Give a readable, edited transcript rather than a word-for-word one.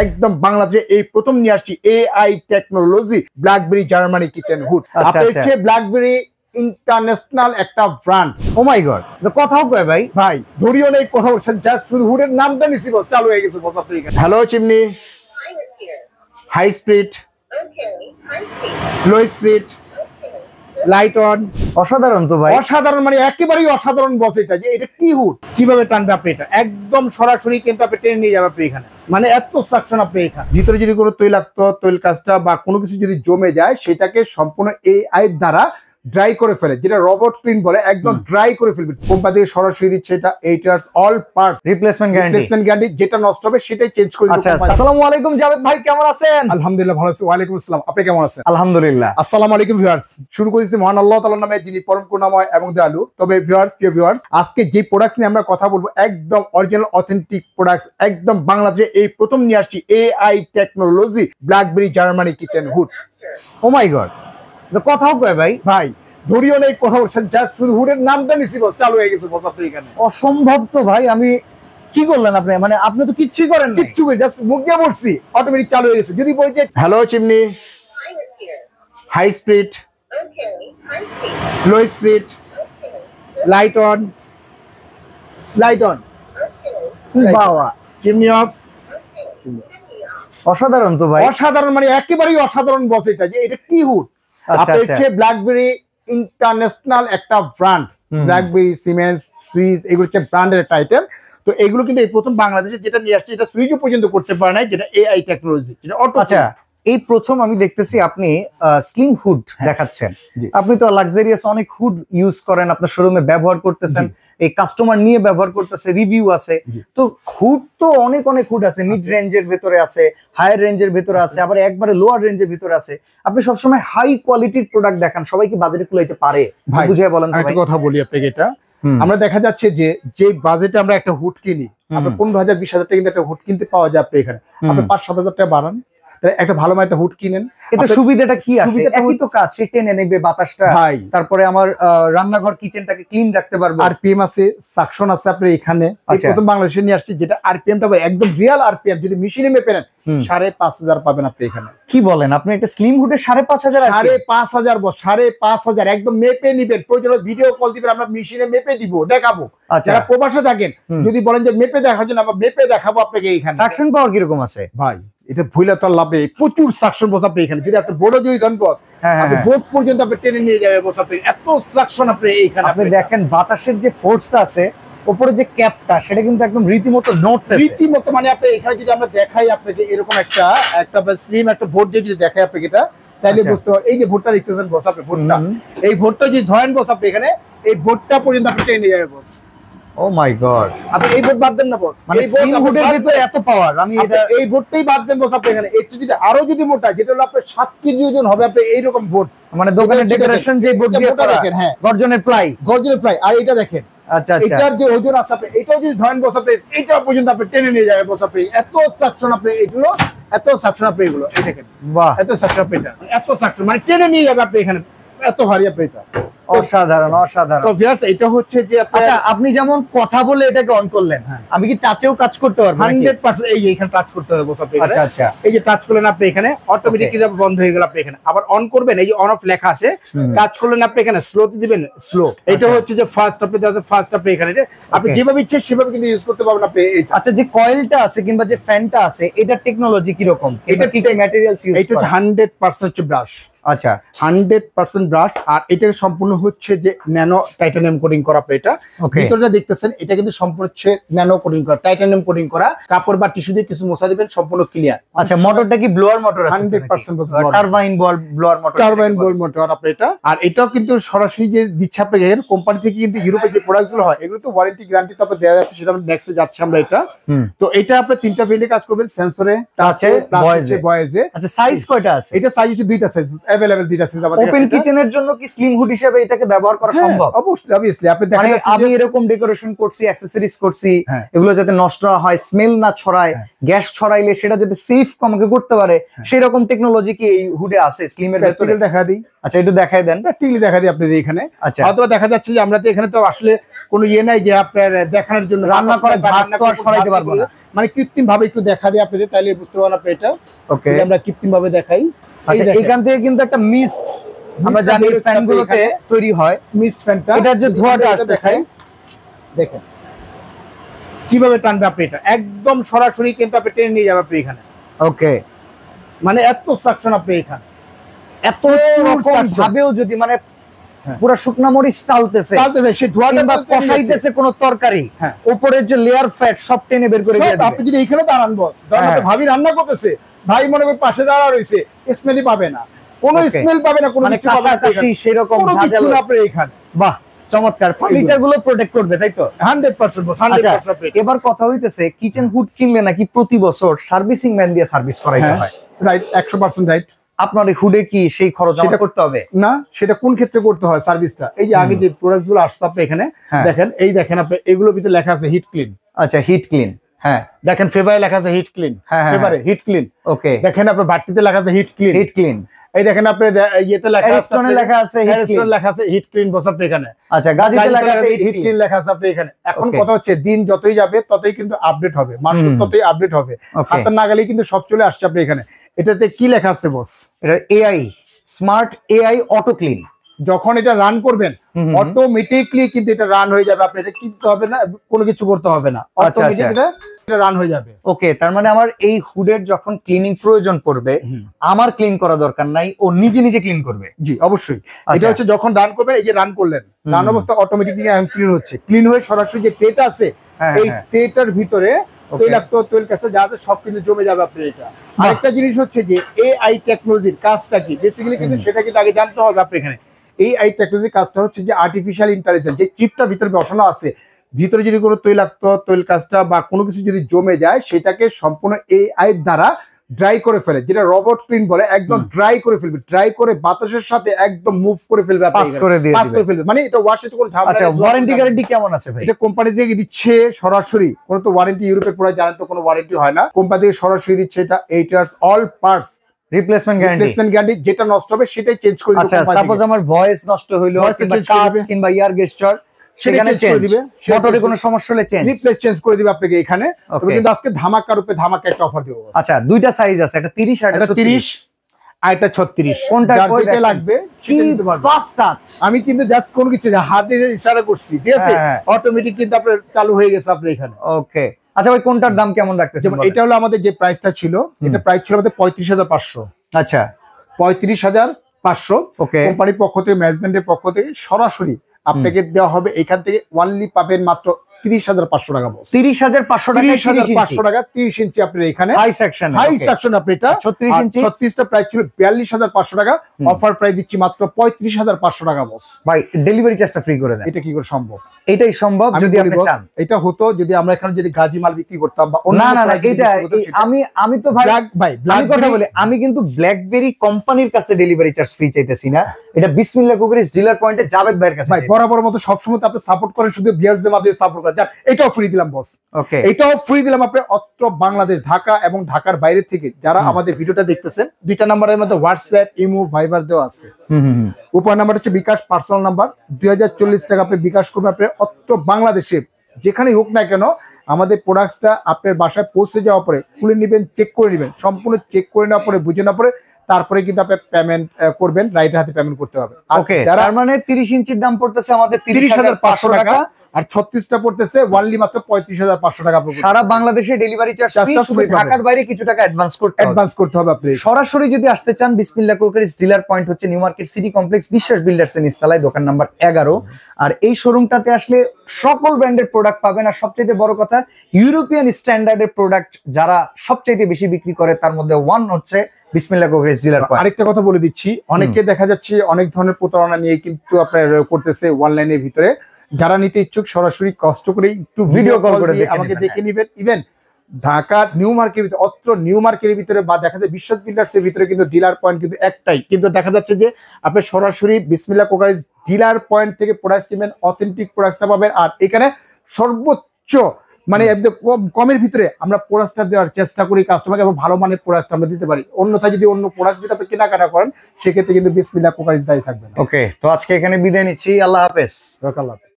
একদম বাংলাদেশে এই প্রথম নিয়ে আসছি AI technology Blackberry Germany kitchen hood. আপনি হচ্ছে ব্ল্যাকবেরি ইন্টারন্যাশনাল একটা ব্র্যান্ড। ও মাই গড, তো কথাও কয় ভাই। ভাই ধরিও নেই, কথা বলছেন, জাস্ট শুধু হুডের নামটা নিছি, বস চালু হয়ে গেছে বস। আপনি hello chimney, high speed, low speed, light on. অসাধারণ তো ভাই, অসাধারণ মানে একেবারেই অসাধারণ বস। এটা যে এটা কি হুড, কিভাবে টানবে আপনি এটা একদম সরাসরি কিন্তু আপনি টেনে নিয়ে যাবে আপনি এখানে, মানে এত সাকশন আপনি এখানে। ভিতরে যদি কোনো তৈলাক্ত তৈল কাজটা বা কোনো কিছু যদি জমে যায় সেটাকে সম্পূর্ণ এআই দ্বারা ড্রাই করে ফেলে, যেটা রোবট ক্লিন বলে, একদম ড্রাই করে ফেলবে। কোম্পানি থেকে সরাসরি দিচ্ছে এটা 8 years all parts replacement guarantee, যেটা নষ্ট হবে সেটাই চেঞ্জ করে দিবে। আচ্ছা, আসসালামু আলাইকুম জাভেদ ভাই, কেমন আছেন? আলহামদুলিল্লাহ ভালো আছি। ওয়ালাইকুম আসসালাম, আপনি কেমন আছেন? আলহামদুলিল্লাহ। আসসালামু আলাইকুম ভিউয়ার্স, শুরু করেছি মহান আল্লাহ তাআলার নামে, যিনি পরম করুণাময় এবং দয়ালু। তবে ভিউয়ার্স, প্রিয় ভিউয়ার্স, আজকে যে প্রোডাক্টস নিয়ে আমরা কথা বলবো একদম অরিজিনাল অথেন্টিক প্রোডাক্টস, একদম বাংলাদেশে এই প্রথম নিয়ে আসছি AI technology Blackberry Germany kitchen hood. Oh my god, তো কথাও কয় ভাই। ভাই ধরিও নেই, কথা বলছেন, জাস্ট শুধু হুডের নামটা নিছি বস, চালু হয়ে গেছে বস। আপনি এখানে অসম্ভব তো ভাই, আমি কি করলেন আপনি? মানে আপনি তো কিচ্ছুই করেন না। কিচ্ছু করে জাস্ট মুখ দিয়ে বলছি, অটোমেটিক চালু হয়ে গেছে। যদি বলি যে hello chimney, high speed, low speed, light on, light on, বাবা, চিমনি অফ। অসাধারণ তো ভাই, অসাধারণ মানে একেবারেই অসাধারণ বস। এটা যে এটা কি হুড, আপনি হচ্ছে ব্ল্যাকবেরি ইন্টারন্যাশনাল একটা ব্র্যান্ড। ব্ল্যাকবেরি, সিমেন্স, সুইস, এগুলো হচ্ছে ব্র্যান্ডের একটা আইটেম। তো এগুলো কিন্তু এই প্রথম বাংলাদেশে যেটা নিয়ে আসছে, এটা সুইচও পর্যন্ত করতে পারে না, যেটা এআই টেকনোলজি, যেটা অটো। আচ্ছা, এই প্রথম আমি দেখতেছি আপনি স্লিম হুড দেখাচ্ছেন। আপনি তো লাক্সারিয়াস অনেক হুড ইউজ করেন, আপনার শোরুমে ব্যবহার করতেছেন, এই কাস্টমার নিয়ে ব্যবহার করতেছে, রিভিউ আছে। তো হুড তো অনেক অনেক হুড আছে, মিড রেঞ্জের ভেতরে আছে, হায়ার রেঞ্জের ভেতরে আছে, আবার একবারে লোয়ার রেঞ্জের ভিতরে আছে। আপনি সবসময় হাই কোয়ালিটির প্রোডাক্ট দেখান, সবাইকে বাজারে কুলাইতে পারে। বুঝিয়ে বলেন তো ভাই। একটা কথা বলি আপনাকে, এটা আমরা দেখা যাচ্ছে যে বাজেটে আমরা একটা হুড কিনি, আপনার 15,000 20,000 টাকা কিন্তু একটা হুড কিনতে পাওয়া যায় আপনি এখানে। আপনি 5-7,000 টাকা বাড়ান, তাহলে একটা ভালো একটা হুড কিনেন। এটা সুবিধাটা কি আছে? একই তো কাজ, সে টেনে নেবে বাতাসটা, তারপরে আমার রান্নাঘর কিচেনটাকে ক্লিন রাখতে পারবো। আরপিএম আছে, সাকশন আছে আপনার এখানে। প্রথম বাংলাদেশে নিয়ে আসছে, যেটা আরপিএমটা একদম রিয়েল আরপিএম, যদি মেশিনে মেপে নেন 5,500 পাবেন আপনি এখানে। কি বলেন আপনি? একটা স্লিম হুডে 5,500? 5,500 বস, 5,500 একদম মেপে নিবেন। প্রয়োজন ভিডিও কল দিবেন, আমরা মেশিনে মেপে দিব, দেখাবো। যারা প্রবাসে থাকেন যদি বলেন যে মেপে দেখার জন্য, আমরা মেপে দেখাবো আপনাকে এখানে। সাকশন পাওয়ার কিরকম আছে ভাই? এটা ভুলে তো লাভ নেই, প্রচুর সাকশন বস আপনি এখানে। যদি একটা বোর্ড যদি ধন বস, আপনি বোর্ড পর্যন্ত আপনি টেনে নিয়ে যাবে বস। আপনি এত সাকশন আপনি এইখানে। আপনি দেখেন বাতাসের যে ফোর্সটা আছে, উপরে যে ক্যাপটা, সেটা কিন্তু একদম রীতিমতো রীতিমতো। মানে আপনি এখানে যদি আমরা দেখাই আপনাকে, এরকম একটা স্লিম একটা বোর্ড দিয়ে যদি দেখাই আপনাকে এটা, তাহলে বুঝতে পারবেন। এই যে বোর্ডটা দেখতেছেন বস আপনি, বোর্ডটা, এই বোর্ডটা যদি ধরেন বস আপনি এখানে, এই বোর্ডটা পর্যন্ত আপনি টেনে নিয়ে যাবে বস। ও মাই গড, আপনি এই বোর্ড বাদ দেন না বস, মানে স্লিম হুডের ভিতরে এত পাওয়ার। আমি এটা এই বোর্ডটাই বাদ দেন বস আপনি এখানে। একটু যদি আরো যদি মোটা, যেটা হলো আপনার 7 কেজি ওজন হবে, আপনি এইরকম বোর্ড, মানে দোকানের ডেকোরেশন যে বোর্ড দিয়ে করা, দেখেন, হ্যাঁ, গর্জনের প্লাই। আর এটা দেখেন, আচ্ছা, এটার যে ওজন আছে আপনি, এটাও যদি ধরেন বস আপনি, এটা পর্যন্ত আপনি টেনে নিয়ে যাবে বস। আপনি এত সাকশন আপনি এগুলো, এত সাকশন আপনি এগুলো, এই দেখেন, বাহ, এত সাকশন আপনি এটা, এত সাকশন মানে টেনে নিয়ে যাবে আপনি এখানে, এত ভারী আপনি এটা। অসাধারণ অসাধারণ। তো ভিউয়ার্স, এটা হচ্ছে যে আচ্ছা, আপনি যেমন কথা বলে এটাকে অন করলেন, আমি কি টাচেও কাজ করতে পারবো? 100% এই যে এখানে টাচ করতে হবে বস আপনি। আচ্ছা আচ্ছা, এই যে টাচ করলেন আপনি এখানে, অটোমেটিক্যালি বন্ধ হয়ে গেল আপনি এখানে। আবার অন করবেন, এই যে অন অফ লেখা আছে, টাচ করলেন আপনি এখানে, স্লোতে দিবেন স্লো। এটা হচ্ছে যে ফার্স্ট আপনি ফার্স্ট আপনি এখানে, আপনি যেভাবে ইচ্ছে সেভাবে কিন্তু ইউজ করতে পারবেন আপনি। আচ্ছা, যে কয়েলটা আছে কিংবা যে ফ্যানটা আছে, এটা টেকনোলজি কি রকম? এটা কি ম্যাটেরিয়ালস ইউজ করা? এটা হচ্ছে 100% ব্রাশ। আচ্ছা, 100% ব্রাশ। আর এটা সম্পূর্ণ হচ্ছে যে ন্যানো টাইটানিয়াম কোটিং করা। এটা ভিতরটা দেখতেছেন, এটা কিন্তু সম্পূর্ণ হচ্ছে ন্যানো কোটিং করা, টাইটানিয়াম কোটিং করা। কাপড় বা টিস্যু দিয়ে কিছু মোছা দিবেন, সম্পূর্ণ ক্লিয়ার। আচ্ছা, মোটরটা কি ব্লোয়ার মোটর আছে? 100% টারবাইন বল ব্লোয়ার মোটর, টারবাইন বল মোটর আপনি এটা। আর এটাও কিন্তু সরাসরি যে দিচ্ছে আপনাকে কোম্পানি থেকে, কিন্তু ইউরোপে যে প্রোডাক্টগুলো হয় এগুলো তো ওয়ারেন্টি গ্যারান্টি তো আপনার দেওয়া আছে, সেটা আমরা নেক্সটে যাচ্ছি আমরা এটা। তো এটা আপনি 3টা ফিল্ডে কাজ করবেন, সেন্সরে, টাচে, ভয়েসে। আচ্ছা, সাইজ কয়টা আছে? এটা সাইজ হচ্ছে 2টা সাইজ अवेलेबल, 2টা সাইজ আমাদের কাছে। ওপেন কিচেনের জন্য কি স্লিম হুড হিসেবে এটাকে ব্যবহার করা সম্ভব? অবশ্যই আপনি দেখা যাচ্ছে আমি এরকম ডেকোরেশন করছি, অ্যাকসেসরিজ করছি, এগুলো যাতে নষ্ট না হয়, স্মেল না ছড়ায়, গ্যাস ছড়াইলে সেটা যাতে সেফ আমাকে করতে পারে, সেই রকম টেকনোলজি কি এই হুডে আছে স্লিমের ভিতরে? দেখা দিই। আচ্ছা, একটু দেখাই দেন। প্র্যাকটিক্যালি দেখা দিই আপনাদের এখানে। আচ্ছা, হয়তো দেখা যাচ্ছে যে আমরা তো এখানে তো আসলে কোনো ইয়ে নাই যে আপনার দেখানোর জন্য রান্না করা ঝাঁজ তো আর সরাইতে পারবো না, মানে কৃত্রিম ভাবে একটু দেখা দিই আপনাদের, তাহলে বুঝতে পারবেন আপনি এটা। ওকে, আমরা কৃত্রিম ভাবে দেখাই। আচ্ছা এখান থেকে কিন্তু একটা মিস্ট আমরা জানি ফ্যানগুলোতে তৈরি হয়, মিস্ট ফ্যানটা এটার যে ধোঁয়াটা আসতেছে দেখেন কিভাবে টানবে আপনি, এটা একদম সরাসরি কিন্তু আপনি টেনে নিয়ে যাবে আপনি এখানে। ওকে, মানে এত সাকশন আপনি এখানে, এত রকম ভাবেও যদি মানে পুরো শুকনা মরিচ টালতেছে সে ধোঁয়াটা কষাইতেছে কোন তরকারি, উপরের যে লেয়ার ফ্যাট সব টেনে বের করে দিয়ে দিবে। আপনি যদি এখানে দাঁড়ান বস, ধরেন আপনি ভাবি রান্না করতেছে, ভাই মনে করে পাশে দাঁড়া রইছে, স্মেলই পাবে না, কোনো স্মেল পাবে না, কোনো কিছু পাবে না, সেরকম কোনো কিছু না আপনি এখানে। বাহ চমৎকার, ফার্নিচার গুলো প্রোটেক্ট করবে তাই তো? 100% বস, 100%। এবার কথা হইতেছে কিচেন হুড কিনলে নাকি প্রতি বছর সার্ভিসিং ম্যান দিয়ে সার্ভিস করাইতে হয়, রাইট? 100% রাইট। আপনার এই হুডে কি সেই খরচ সেটা করতে হবে না? সেটা কোন ক্ষেত্রে করতে হয় সার্ভিসটা? এই যে আগে যে প্রোডাক্টস গুলো আসতো আপনি এখানে দেখেন, এই দেখেন আপনি এগুলোর ভিতরে লেখা আছে হিট ক্লিন। আচ্ছা হিট ক্লিন, হ্যাঁ দেখেন ফেভারে লেখা আছে হিট ক্লিন, ফেভারে হিট ক্লিন। ওকে, দেখেন আপনার বাটিতে লেখা আছে হিট ক্লিন, হিট ক্লিন। এই দেখেন আপনি ইয়েতে লেখা আছে, এরিস্টনে লেখা আছে হিট ক্লিন, লেখা আছে হিট ক্লিন বস আপনি এখানে। আচ্ছা গাজীতে লেখা আছে হিট ক্লিন লেখা আছে আপনি এখানে। এখন কথা হচ্ছে দিন যতই যাবে ততই কিন্তু আপডেট হবে, মানুষ ততই আপডেট হবে, হাতের নাগালেই কিন্তু সব চলে আসছে আপনি এখানে। এটাতে কি লেখা আছে বস? এটা AI, smart AI auto clean. যখন এটা রান করবেন অটোমেটিকলি কিন্তু এটা রান হয়ে যাবে, আপনি এটা কিনতে হবে না, কোনো কিছু করতে হবে না, অটোমেটিক এটা রান হয়ে যাবে। ওকে, তার মানে আমার এই হুডের যখন ক্লিনিং প্রয়োজন পড়বে আমার ক্লিন করা দরকার নাই, ও নিজে নিজে ক্লিন করবে? জি অবশ্যই। এটা হচ্ছে যখন রান করবেন, এই যে রান করলেন, রান অবস্থা অটোমেটিকলি ক্লিন হচ্ছে, ক্লিন হয়ে সরাসরি যে ট্রেটা আছে এই ট্রেটার ভিতরে তৈলাক্ত তৈল কাঁচা যা আছে সব কিন্তু জমে যাবে আপনার। এটা আরেকটা জিনিস হচ্ছে যে এআই টেকনোলজির কাজটা কি বেসিক্যালি, কিন্তু সেটা কিন্তু আগে জানতে হবে আপনি এখানে। এই টেকনোলজির কাজটা হচ্ছে যে আর্টিফিশিয়াল ইন্টেলিজেন্স, যে চিপটার ভিতরে বসানো আছে, ভিতরে যদি কোনো তৈলাক্ত তৈল কাজটা বা কোনো কিছু যদি জমে যায় সেটাকে সম্পূর্ণ এআই দ্বারা ড্রাই করে ফেলে, যেটা রোবট ক্লিন বলে, একদম ড্রাই করে ফেলবে, ড্রাই করে বাতাসের সাথে একদম মুভ করে ফেলবে, পাস করে ফেলবে। মানে এটা ওয়াশের কোনো ঝামেলা। আচ্ছা ওয়ারেন্টি গ্যারান্টি কেমন আছে ভাই? এটা কোম্পানি থেকে দিচ্ছে সরাসরি, কোনো তো ওয়ারেন্টি, ইউরোপের পুরো জানেন তো কোনো ওয়ারেন্টি হয় না, কোম্পানি থেকে সরাসরি দিচ্ছে এটা 8 years all parts replacement guarantee, যেটা নষ্ট হবে সেটাই চেঞ্জ করে দিবে। আচ্ছা সাপোজ আমার ভয়েস নষ্ট হইলো কিংবা ইয়ার গেস্টার, সেখানে চেঞ্জ করে দিবে, মোটরে কোনো সমস্যা হলে রিপ্লেস চেঞ্জ করে দিবে আপনাকে এখানে। তবে কিন্তু আজকে ধামাকার উপরে ধামাকা একটা অফার দেব। আচ্ছা দুইটা সাইজ আছে, একটা 30 আর একটা 30, আর একটা 36। কোনটা যেটা লাগবে সেটা নিতে পারবেন। ফাস্ট টাচ, আমি কিন্তু জাস্ট কোন কিছু হাত দিয়ে ইশারা করছি, ঠিক আছে, অটোমেটিক কিন্তু আপনার চালু হয়ে গেছে আপনার এখানে। ওকে আচ্ছা ভাই কোনটার দাম কেমন রাখতেছেন? যেমন এটা হলো আমাদের যে প্রাইসটা ছিল, এটা প্রাইস ছিল আমাদের 35,500। আচ্ছা 35,500 কোম্পানির পক্ষ থেকে, ম্যানেজমেন্টের পক্ষ থেকে সরাসরি আপনাকে দেওয়া হবে। এখান থেকে ওয়ানলি পাবেন মাত্র 30,500 টাকা। 30,500 টাকা 30 ইঞ্চি আপনার এখানে হাই সেকশন, আপনি এটা 36 ইঞ্চি। 36টা প্রাইস ছিল 42,500 টাকা, অফার প্রাইস দিচ্ছি মাত্র 35,500 টাকা বস। ভাই ডেলিভারি চার্জটা ফ্রি করে দেন। এটা কি করে সম্ভব? এটাই সম্ভব যদি আপনি চান। এটা হতো যদি আমরা এখানে যদি গাজি মাল বিক্রি করতাম বা অন্য। না এটা আমি তো ভাই আমি কথা বলি, আমি কিন্তু ব্ল্যাকবেরি কোম্পানির কাছে ডেলিভারি চার্জ ফ্রি চাইতেছি না, এটা বিসমিল্লাহ কুকারিজ ডিলার পয়েন্টে জাভেদ ভাইয়ের কাছে। ভাই বরাবর মতো সবসময় তো আপনি সাপোর্ট করেন, শুধু ভিউয়ার্সদের মাধ্যমে সাপোর্ট করেন। এটাও ফ্রি দিলাম বস। ওকে এটাও ফ্রি দিলাম আপনি অত্র বাংলাদেশ, ঢাকা এবং ঢাকার বাইরে থেকে যারা আমাদের ভিডিওটা দেখতেছেন, দুইটা নাম্বারের মধ্যে হোয়াটসঅ্যাপ, ইমো, ভাইবার দেওয়া আছে। উপর নাম্বার হচ্ছে বিকাশ পার্সোনাল নাম্বার, 2040 টাকা আপনি বিকাশ করবেন। আপনি অত্র বাংলাদেশে যেখানেই হোক না কেন আমাদের প্রোডাক্টসটা আপনার বাসায় পৌঁছে যাওয়ার পরে খুলে নেবেন, চেক করে নেবেন, সম্পূর্ণ চেক করে নেওয়ার পরে, বুঝে নেওয়ার পরে তারপরে কিন্তু আপনি পেমেন্ট করবেন, রাইট হাতে পেমেন্ট করতে হবে। ওকে তার মানে 30 ইঞ্চির দাম পড়তেছে আমাদের 30,500 টাকা, আর 36টা পড়তেছে ওয়ানলি মাত্র 35,500 টাকা। সারা বাংলাদেশে ডেলিভারি চার্জ ফ্রি, ঢাকার বাইরে কিছু টাকা অ্যাডভান্স করতে হবে আপনি। সরাসরি যদি আসতে চান বিসমিল্লাহ কুকারিজ ডিলার পয়েন্ট হচ্ছে নিউ মার্কেট সিটি কমপ্লেক্স, বিশ্বাস বিল্ডার্স এর নিচতলায়, দোকান নাম্বার 11। আর এই শোরুমটাতে আসলে সকল ব্র্যান্ডের প্রোডাক্ট পাবেন, আর সবচেয়ে বড় কথা ইউরোপিয়ান স্ট্যান্ডার্ডের প্রোডাক্ট যারা সবচেয়ে বেশি বিক্রি করে তার মধ্যে ওয়ান হচ্ছে বিসমিল্লাহ কুকারিজ ডিলার পয়েন্ট। আরেকটা কথা বলে দিচ্ছি, অনেকে দেখা যাচ্ছে অনেক ধরনের প্রতারণা নিয়ে কিন্তু আপনার করতেছে অনলাইনের ভিতরে। যারা নিতে ইচ্ছুক সরাসরি কষ্ট করে একটু ভিডিও কল করে আমাকে দেখে নেবেন। ইভেন ঢাকা নিউ মার্কেটের ভিতরে, অত্র নিউ মার্কেটের ভিতরে বা দেখা যায় বিশ্বাস বিল্ডার্স এর ভিতরে কিন্তু ডিলার পয়েন্ট কিন্তু একটাই, কিন্তু দেখা যাচ্ছে যে আপনি সরাসরি বিসমিল্লাহ কুকারিজ ডিলার পয়েন্ট থেকে প্রোডাক্ট কিনবেন, অথেন্টিক প্রোডাক্টটা পাবেন। আর এখানে সর্বোচ্চ মানে একদম কমের ভিতরে আমরা প্রোডাক্টটা দেওয়ার চেষ্টা করি কাস্টমারকে, এবং ভালো মানের প্রোডাক্ট আমরা দিতে পারি। অন্যথায় যদি অন্য প্রোডাক্ট যদি আপনি কেনাকাটা করেন সেক্ষেত্রে কিন্তু বিসমিল্লাহ কুকারিজ দায়ী থাকবেন। ওকে তো আজকে এখানে বিদায় নিচ্ছি, আল্লাহ হাফেজ। আল্লাহ হাফেজ।